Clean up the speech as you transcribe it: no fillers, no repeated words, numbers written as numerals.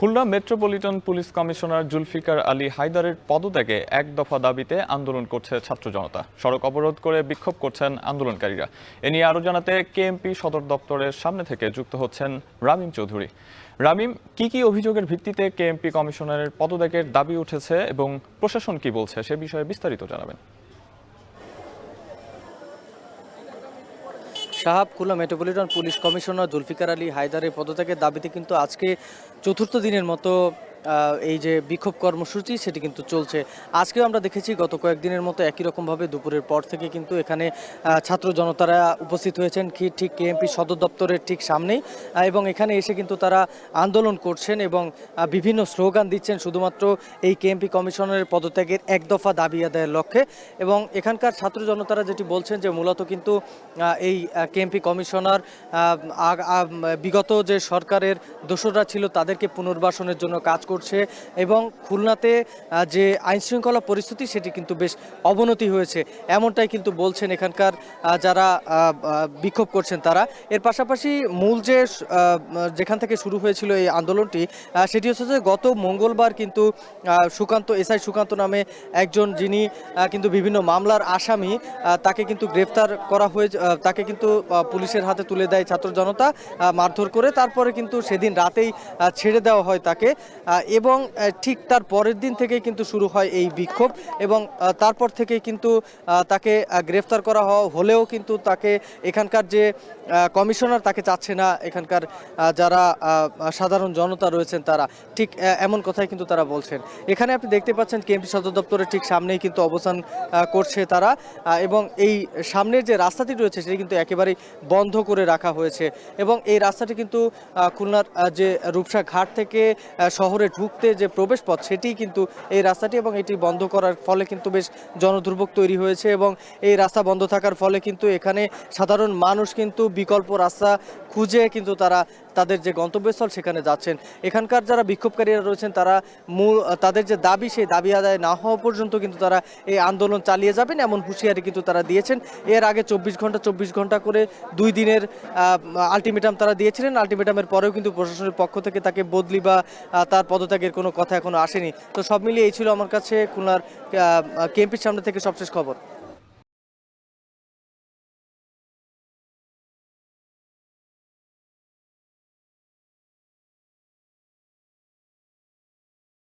Khulna metropolitan police commissioner Zulfiqar Ali হায়দারের পদত্যাগে এক দফা দাবিতে আন্দোলন করছে ছাত্র জনতা। সড়ক অবরোধ করে বিক্ষোভ করছেন আন্দোলনকারীরা। এ নিয়ে আরও জানাতে কেএমপি সদর দপ্তরের সামনে থেকে যুক্ত হচ্ছেন রামিম চৌধুরী। রামিম, কি অভিযোগের ভিত্তিতে কেএমপি কমিশনারের পদত্যাগের দাবি উঠেছে এবং প্রশাসন কি বলছে সে বিষয়ে বিস্তারিত জানাবেন। সাহাব, Khulna metropolitan police commissioner Zulfiqar Ali হায়দারের পদত্যাগের দাবিতে কিন্তু আজকে চতুর্থ দিনের মতো এই যে বিক্ষোভ কর্মসূচি সেটি কিন্তু চলছে। আজকেও আমরা দেখেছি গত কয়েকদিনের মতো একই রকমভাবে দুপুরের পর থেকে কিন্তু এখানে ছাত্র জনতারা উপস্থিত হয়েছেন ঠিক কেএমপি সদর দপ্তরের ঠিক সামনেই, এবং এখানে এসে কিন্তু তারা আন্দোলন করছেন এবং বিভিন্ন স্লোগান দিচ্ছেন শুধুমাত্র এই কেএমপি কমিশনারের পদত্যাগের এক দফা দাবি আদায়ের লক্ষ্যে। এবং এখানকার ছাত্র জনতারা যেটি বলছেন যে মূলত কিন্তু এই কেএমপি কমিশনার বিগত যে সরকারের দোসররা ছিল তাদেরকে পুনর্বাসনের জন্য কাজ করছে এবং খুলনাতে যে আইনশৃঙ্খলা পরিস্থিতি সেটি কিন্তু বেশ অবনতি হয়েছে, এমনটাই কিন্তু বলছেন এখানকার যারা বিক্ষোভ করছেন তারা। এর পাশাপাশি মূল যে যেখান থেকে শুরু হয়েছিল এই আন্দোলনটি সেটি হচ্ছে যে গত মঙ্গলবার কিন্তু এসআই সুকান্ত নামে একজন, যিনি কিন্তু বিভিন্ন মামলার আসামি, তাকে কিন্তু গ্রেফতার করা হয়েছে। তাকে কিন্তু পুলিশের হাতে তুলে দেয় ছাত্র জনতা মারধর করে। তারপরে কিন্তু সেদিন রাতেই ছেড়ে দেওয়া হয় তাকে, এবং ঠিক তার পরের দিন থেকেই কিন্তু শুরু হয় এই বিক্ষোভ। এবং তারপর থেকেই কিন্তু তাকে গ্রেফতার করা হলেও কিন্তু তাকে এখানকার যে কমিশনার তাকে চাচ্ছে না এখানকার যারা সাধারণ জনতা রয়েছেন তারা, ঠিক এমন কথাই কিন্তু তারা বলছেন। এখানে আপনি দেখতে পাচ্ছেন কেএমপি সদর দপ্তরের ঠিক সামনেই কিন্তু অবস্থান করছে তারা, এবং এই সামনের যে রাস্তাটি রয়েছে সেটি কিন্তু একেবারেই বন্ধ করে রাখা হয়েছে। এবং এই রাস্তাটি কিন্তু খুলনার যে রূপসা ঘাট থেকে শহরে ঢুকতে যে প্রবেশ পথ সেটি কিন্তু এই রাস্তাটি, এবং এটি বন্ধ করার ফলে কিন্তু বেশ জনদুর্ভোগ তৈরি হয়েছে। এবং এই রাস্তা বন্ধ থাকার ফলে কিন্তু এখানে সাধারণ মানুষ কিন্তু বিকল্প রাস্তা খুঁজে কিন্তু তারা তাদের যে গন্তব্যস্থল সেখানে যাচ্ছেন। এখানকার যারা বিক্ষোভকারীরা রয়েছেন তারা তাদের যে দাবি সেই দাবি আদায় না হওয়া পর্যন্ত কিন্তু তারা এই আন্দোলন চালিয়ে যাবেন এমন হুঁশিয়ারি কিন্তু তারা দিয়েছেন। এর আগে 24 ঘন্টা করে 2 দিনের আলটিমেটাম তারা দিয়েছিলেন। আলটিমেটামের পরেও কিন্তু প্রশাসনের পক্ষ থেকে তাকে বদলি বা তার পদত্যাগের কোনো কথা এখনো আসেনি। তো সব মিলিয়ে এই ছিল আমার কাছে খুলনার কেএমপির সামনে থেকে সবশেষ খবর।